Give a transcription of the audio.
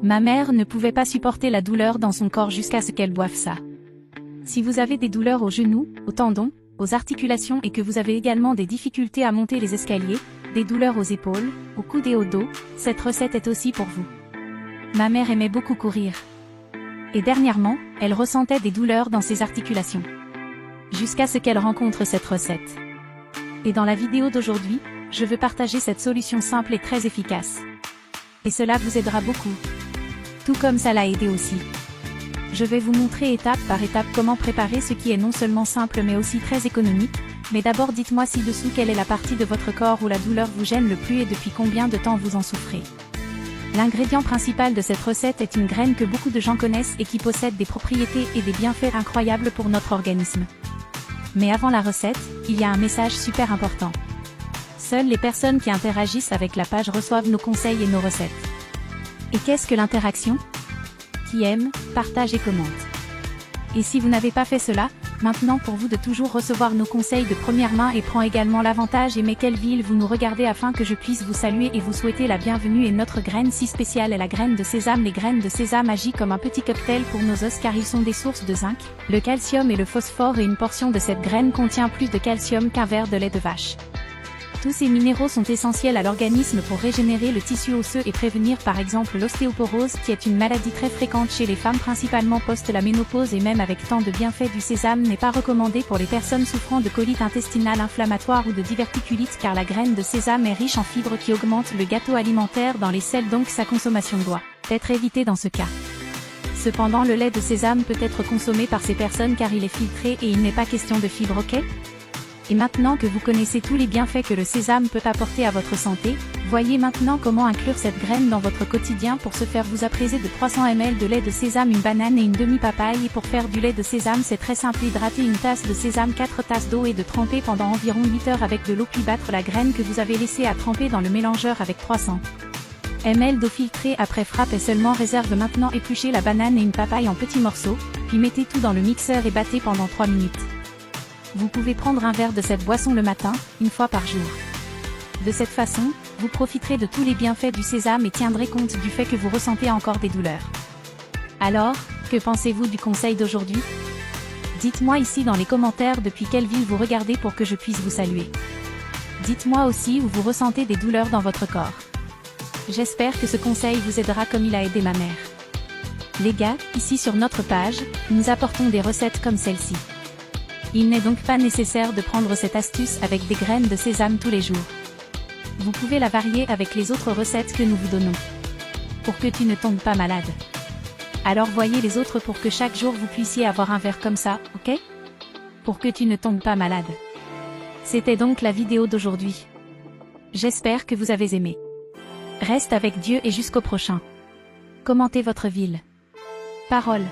Ma mère ne pouvait pas supporter la douleur dans son corps jusqu'à ce qu'elle boive ça. Si vous avez des douleurs aux genoux, aux tendons, aux articulations et que vous avez également des difficultés à monter les escaliers, des douleurs aux épaules, aux coudes et au dos, cette recette est aussi pour vous. Ma mère aimait beaucoup courir. Et dernièrement, elle ressentait des douleurs dans ses articulations. Jusqu'à ce qu'elle rencontre cette recette. Et dans la vidéo d'aujourd'hui, je veux partager cette solution simple et très efficace. Et cela vous aidera beaucoup. Tout comme ça l'a aidé aussi. Je vais vous montrer étape par étape comment préparer ce qui est non seulement simple mais aussi très économique, mais d'abord dites-moi ci-dessous quelle est la partie de votre corps où la douleur vous gêne le plus et depuis combien de temps vous en souffrez. L'ingrédient principal de cette recette est une graine que beaucoup de gens connaissent et qui possède des propriétés et des bienfaits incroyables pour notre organisme. Mais avant la recette, il y a un message super important. Seules les personnes qui interagissent avec la page reçoivent nos conseils et nos recettes. Et qu'est-ce que l'interaction ? Qui aime, partage et commente. Et si vous n'avez pas fait cela, maintenant pour vous de toujours recevoir nos conseils de première main et prend également l'avantage et mais quelle ville vous nous regardez afin que je puisse vous saluer et vous souhaiter la bienvenue et notre graine si spéciale est la graine de sésame. Les graines de sésame agissent comme un petit cocktail pour nos os car ils sont des sources de zinc, le calcium et le phosphore et une portion de cette graine contient plus de calcium qu'un verre de lait de vache. Tous ces minéraux sont essentiels à l'organisme pour régénérer le tissu osseux et prévenir par exemple l'ostéoporose qui est une maladie très fréquente chez les femmes principalement post la ménopause et même avec tant de bienfaits du sésame n'est pas recommandé pour les personnes souffrant de colite intestinale inflammatoire ou de diverticulite car la graine de sésame est riche en fibres qui augmentent le gâteau alimentaire dans les selles donc sa consommation doit être évitée dans ce cas. Cependant le lait de sésame peut être consommé par ces personnes car il est filtré et il n'est pas question de fibres ok ? Et maintenant que vous connaissez tous les bienfaits que le sésame peut apporter à votre santé, voyez maintenant comment inclure cette graine dans votre quotidien pour se faire vous appraiser de 300 ml de lait de sésame, une banane et une demi-papaye et pour faire du lait de sésame c'est très simple, hydrater une tasse de sésame 4 tasses d'eau et de tremper pendant environ 8 heures avec de l'eau puis battre la graine que vous avez laissée à tremper dans le mélangeur avec 300 ml d'eau filtrée après frappe et seulement réserve maintenant épluchez la banane et une papaye en petits morceaux, puis mettez tout dans le mixeur et battez pendant 3 minutes. Vous pouvez prendre un verre de cette boisson le matin, une fois par jour. De cette façon, vous profiterez de tous les bienfaits du sésame et tiendrez compte du fait que vous ressentez encore des douleurs. Alors, que pensez-vous du conseil d'aujourd'hui ? Dites-moi ici dans les commentaires depuis quelle ville vous regardez pour que je puisse vous saluer. Dites-moi aussi où vous ressentez des douleurs dans votre corps. J'espère que ce conseil vous aidera comme il a aidé ma mère. Les gars, ici sur notre page, nous apportons des recettes comme celle-ci. Il n'est donc pas nécessaire de prendre cette astuce avec des graines de sésame tous les jours. Vous pouvez la varier avec les autres recettes que nous vous donnons. Pour que tu ne tombes pas malade. Alors voyez les autres pour que chaque jour vous puissiez avoir un verre comme ça, ok ? Pour que tu ne tombes pas malade. C'était donc la vidéo d'aujourd'hui. J'espère que vous avez aimé. Reste avec Dieu et jusqu'au prochain. Commentez votre ville. Parole.